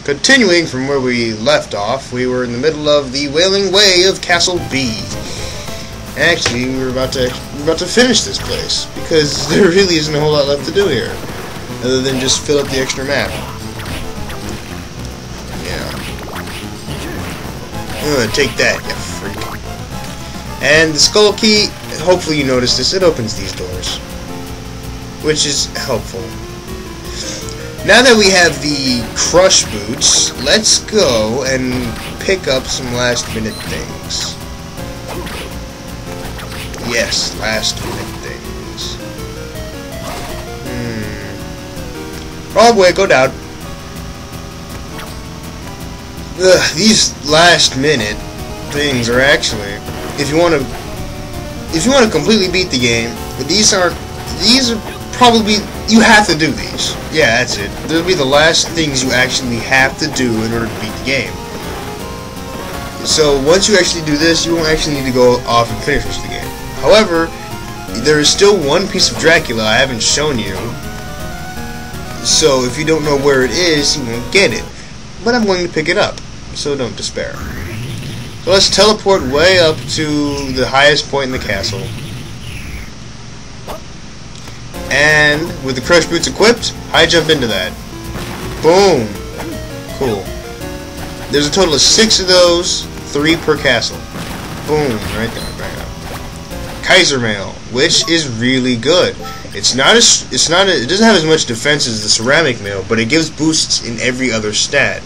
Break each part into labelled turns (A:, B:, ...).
A: continuing from where we left off, we were in the middle of the Wailing Way of Castle B. Actually, we're about to finish this place because there really isn't a whole lot left to do here, other than just fill up the extra map. Yeah. Take that, you freak. And the skull key. Hopefully, you noticed this. It opens these doors, which is helpful. Now that we have the crush boots, let's go and pick up some last minute things. Yes, last minute things. Wrong way, go down. These last minute things are actually, if you want to completely beat the game, these are probably, you have to do these. Yeah, that's it. They'll be the last things you actually have to do in order to beat the game. So once you actually do this, you won't actually need to go off and finish the game. However, there is still one piece of Dracula I haven't shown you. So if you don't know where it is, you won't get it. But I'm going to pick it up, so don't despair. So let's teleport way up to the highest point in the castle. And with the crush boots equipped, high jump into that. Boom. Cool. There's a total of 6 of those, 3 per castle. Boom, right there, bang up. Kaiser Mail, which is really good. It doesn't have as much defense as the ceramic mail, but it gives boosts in every other stat.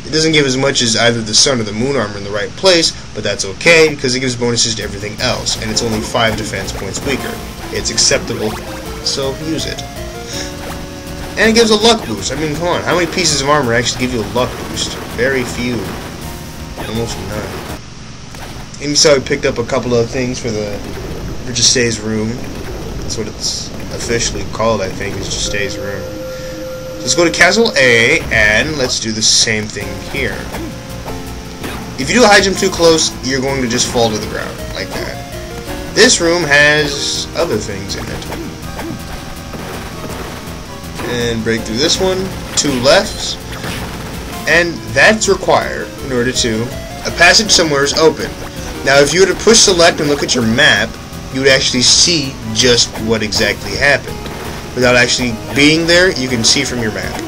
A: It doesn't give as much as either the sun or the moon armor in the right place, but that's okay because it gives bonuses to everything else, and it's only 5 defense points weaker. It's acceptable, so use it. And it gives a luck boost. I mean, come on, how many pieces of armor actually give you a luck boost? Very few. Almost none. And you saw we picked up a couple of things for Justay's room. That's what it's officially called, I think, is Justay's room. Let's go to Castle A, and let's do the same thing here. If you do a high jump too close, you're going to just fall to the ground, like that. This room has other things in it. And break through this one, 2 lefts, and that's required in order to... A passage somewhere is open. Now, if you were to push select and look at your map, you would actually see just what exactly happened. Without actually being there, you can see from your map.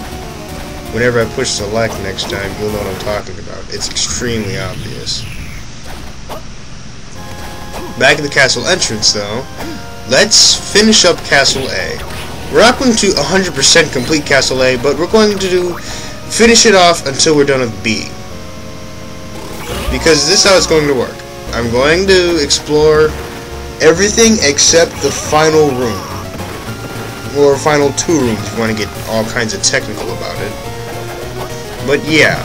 A: Whenever I push select next time, you'll know what I'm talking about. It's extremely obvious. Back at the castle entrance, though, let's finish up Castle A. We're not going to 100% complete Castle A, but we're going to finish it off until we're done with B. Because this is how it's going to work. I'm going to explore everything except the final room. Or final 2 rooms if you want to get all kinds of technical about it. But yeah.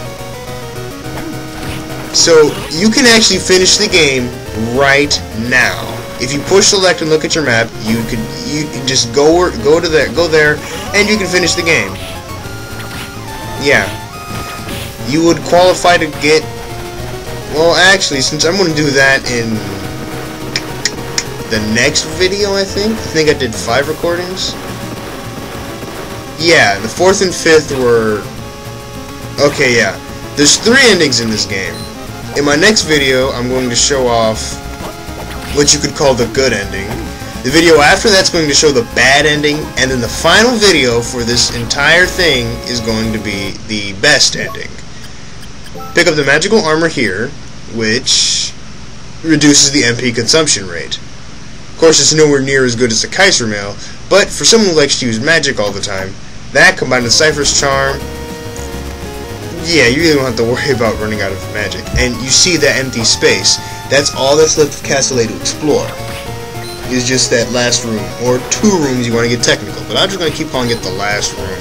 A: So you can actually finish the game right now. If you push select and look at your map, you can just go there, and you can finish the game. Yeah. You would qualify to get... Well, actually, since I'm going to do that in the next video, I think I did 5 recordings. Yeah, the 4th and 5th were... Okay, yeah. There's 3 endings in this game. In my next video, I'm going to show off what you could call the good ending. The video after that's going to show the bad ending, and then the final video for this entire thing is going to be the best ending. Pick up the magical armor here, which reduces the MP consumption rate. Of course, it's nowhere near as good as the Kaiser Mail, but for someone who likes to use magic all the time, that combined with Cypher's Charm, yeah, you really don't have to worry about running out of magic. And you see that empty space. That's all that's left of Castle A to explore. Is just that last room, or 2 rooms you want to get technical. But I'm just going to keep calling it the last room.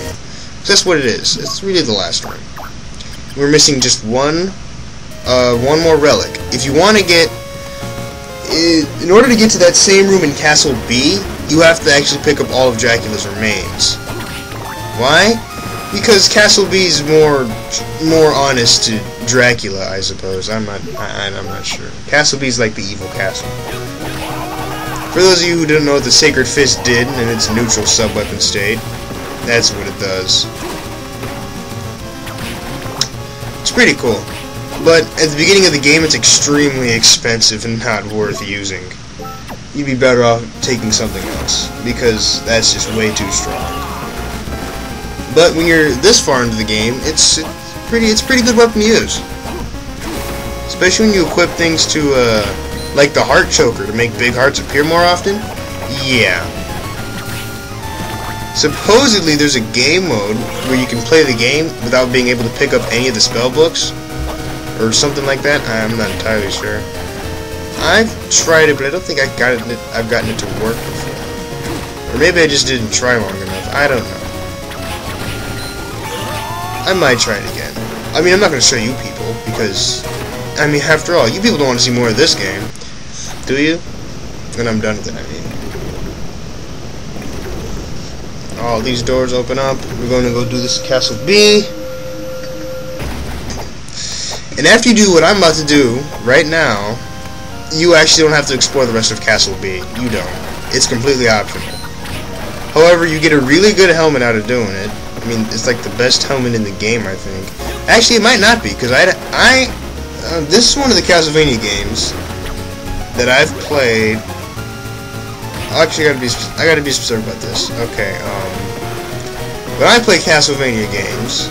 A: Because that's what it is. It's really the last room. We're missing just one more relic. If you want to get... In order to get to that same room in Castle B, you have to actually pick up all of Dracula's remains. Why? Because Castle B is more honest to Dracula, I suppose. I'm not sure. Castle B is like the evil castle. For those of you who don't know what the Sacred Fist did in its neutral sub-weapon state, that's what it does. It's pretty cool. But at the beginning of the game, it's extremely expensive and not worth using. You'd be better off taking something else, because that's just way too strong. But when you're this far into the game, it's pretty good weapon to use. Especially when you equip things to, like the heart choker to make big hearts appear more often. Yeah. Supposedly there's a game mode where you can play the game without being able to pick up any of the spell books, or something like that. I'm not entirely sure. I've tried it, but I don't think I've gotten it to work before. Or maybe I just didn't try long enough. I don't know. I might try it again. I mean, I'm not going to show you people, because, I mean, after all, you people don't want to see more of this game. Do you? And I'm done with it, I mean. All these doors open up. We're going to go do this Castle B. And after you do what I'm about to do, right now, you actually don't have to explore the rest of Castle B. You don't. It's completely optional. However, you get a really good helmet out of doing it. I mean, it's like the best helmet in the game, I think. Actually, it might not be, because this is one of the Castlevania games that I've played. Actually, I gotta be specific about this. Okay, when I play Castlevania games,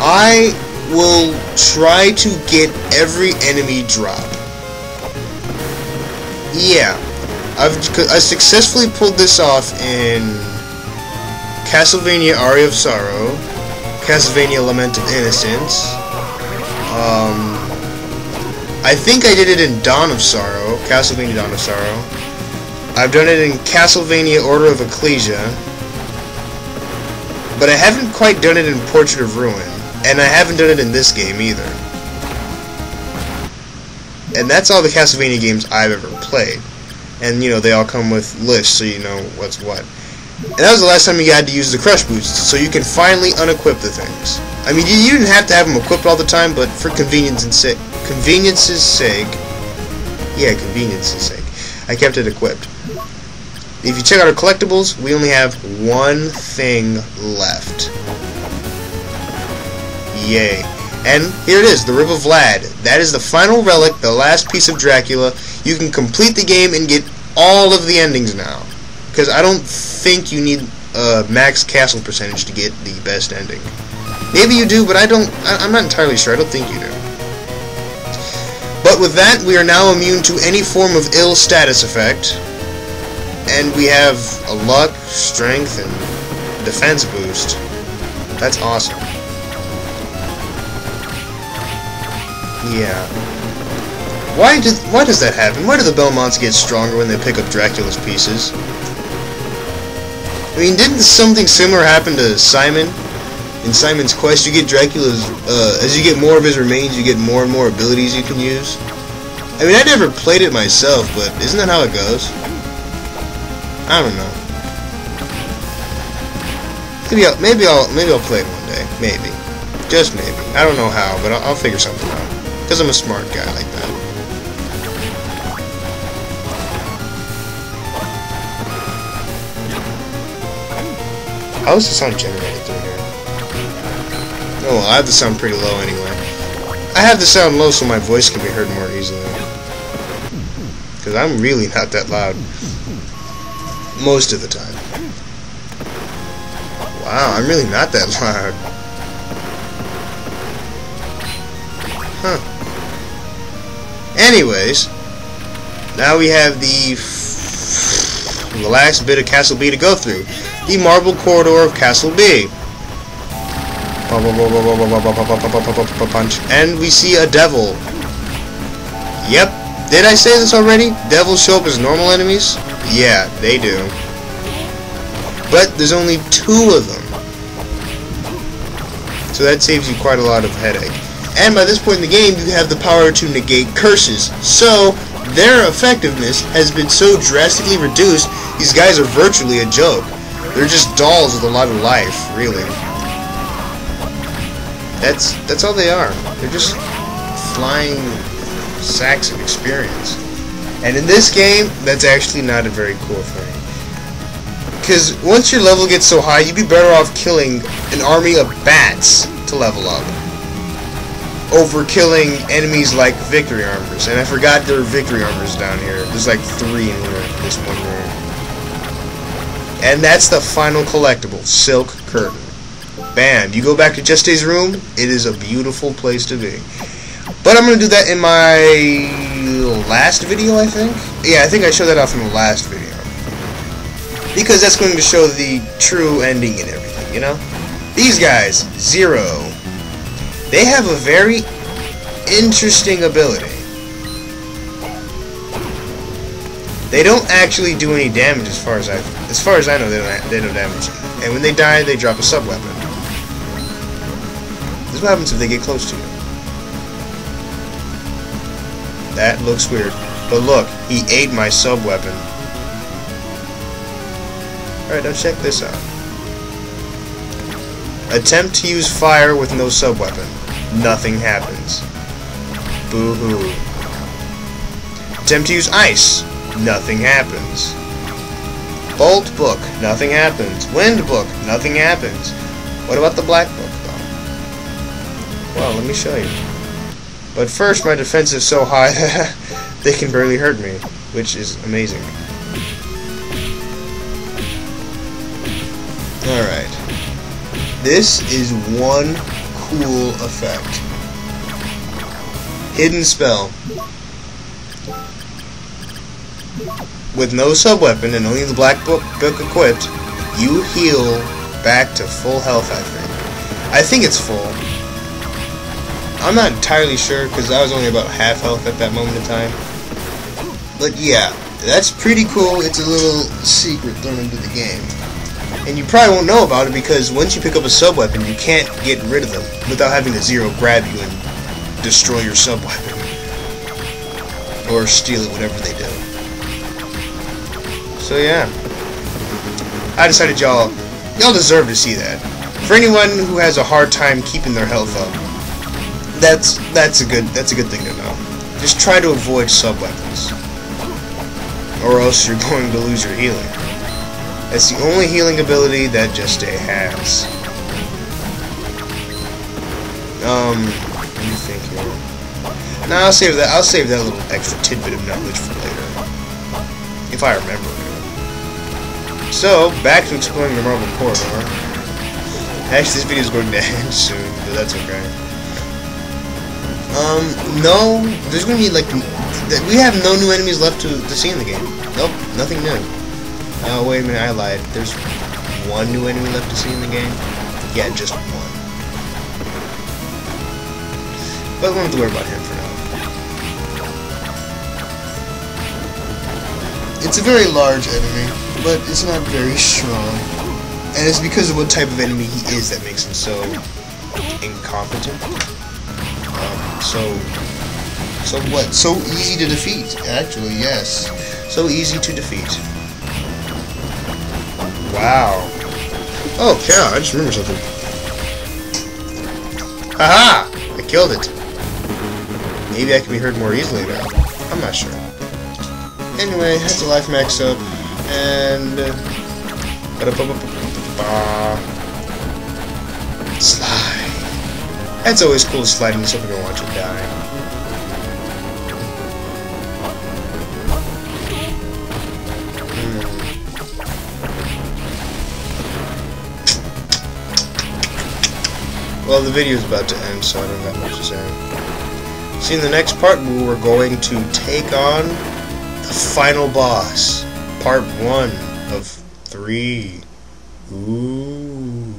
A: I will try to get every enemy drop. Yeah, I successfully pulled this off in Castlevania Aria of Sorrow, Castlevania Lament of Innocence. I think I did it in Dawn of Sorrow, Castlevania Dawn of Sorrow. I've done it in Castlevania Order of Ecclesia, but I haven't quite done it in Portrait of Ruin, and I haven't done it in this game either. And that's all the Castlevania games I've ever played. And, you know, they all come with lists, so you know what's what. And that was the last time you had to use the Crush Boosts, so you can finally unequip the things. I mean, you didn't have to have them equipped all the time, but for convenience's sake, I kept it equipped. If you check out our collectibles, we only have one thing left. Yay. And here it is, the Rib of Vlad. That is the final relic, the last piece of Dracula. You can complete the game and get all of the endings now. Because I don't think you need a max castle percentage to get the best ending. Maybe you do, but I'm not entirely sure. I don't think you do. But with that, we are now immune to any form of ill status effect. And we have a luck, strength, and defense boost. That's awesome. Yeah. Why does that happen? Why do the Belmonts get stronger when they pick up Dracula's pieces? I mean, didn't something similar happen to Simon? In Simon's Quest, you get Dracula's, as you get more of his remains, you get more and more abilities you can use. I mean, I never played it myself, but isn't that how it goes? I don't know. Maybe I'll play it one day. Maybe. Just maybe. I don't know how, but I'll figure something out. Because I'm a smart guy like that. How is the sound generated through here? Oh well, I have the sound pretty low anyway. I have the sound low so my voice can be heard more easily. Because I'm really not that loud. Most of the time. Wow, I'm really not that loud. Huh. Anyways, now we have the last bit of Castle B to go through. The Marble Corridor of Castle B. Punch. And we see a devil. Yep. Did I say this already? Devils show up as normal enemies? Yeah, they do. But there's only 2 of them. So that saves you quite a lot of headache. And by this point in the game, you have the power to negate curses. So, their effectiveness has been so drastically reduced, these guys are virtually a joke. They're just dolls with a lot of life, really. That's all they are. They're just flying sacks of experience. And in this game, that's actually not a very cool thing. Because once your level gets so high, you'd be better off killing an army of bats to level up. over killing enemies like victory armors. And I forgot there were victory armors down here. There's like 3 in here in this one room. And that's the final collectible, Silk Curtain. Bam! You go back to Justay's room, it is a beautiful place to be. But I'm going to do that in my last video, I think? Yeah, I think I showed that off in the last video. Because that's going to show the true ending and everything, you know? These guys, Zero. They have a very interesting ability. They don't actually do any damage as far as I know. They don't damage. And when they die, they drop a sub-weapon. This is what happens if they get close to you. That looks weird. But look, he ate my sub-weapon. Alright, now check this out. Attempt to use fire with no sub-weapon. Nothing happens. Boo-hoo. Attempt to use ice. Nothing happens. Bolt book. Nothing happens. Wind book. Nothing happens. What about the black book, though? Well, let me show you. But first, my defense is so high that they can barely hurt me, which is amazing. Alright. This is one cool effect. Hidden spell. With no sub-weapon and only the black book equipped, you heal back to full health, I think. I think it's full. I'm not entirely sure, because I was only about half health at that moment in time. But yeah, that's pretty cool. It's a little secret thrown into the game. And you probably won't know about it, because once you pick up a sub-weapon, you can't get rid of them without having the Zero grab you and destroy your sub-weapon. Or steal it, whatever they do. So yeah, I decided y'all deserve to see that. For anyone who has a hard time keeping their health up, that's a good thing to know. Just try to avoid sub-weapons, or else you're going to lose your healing. That's the only healing ability that Justay has. Let me think here. Now I'll save that little extra tidbit of knowledge for later, if I remember. So, back to exploring the Marble Corridor. Actually, this video is going to end soon, but that's okay. No, there's going to be, like, we have no new enemies left to see in the game. Nope, nothing new. Oh, wait a minute, I lied. There's one new enemy left to see in the game. Yeah, just one. But we don't have to worry about him for now. It's a very large enemy, but it's not very strong. And it's because of what type of enemy he is that makes him so incompetent. So easy to defeat, actually, yes. So easy to defeat. Wow. Oh, yeah, I just remembered something. Haha! I killed it. Maybe I can be hurt more easily now. I'm not sure. Anyway, that's a life max up, and slide. That's always cool to slide into something and watch it die. Well, the video's about to end, so I don't have much to say. See, in the next part, we're going to take on the final boss. Part 1 of 3. Ooh.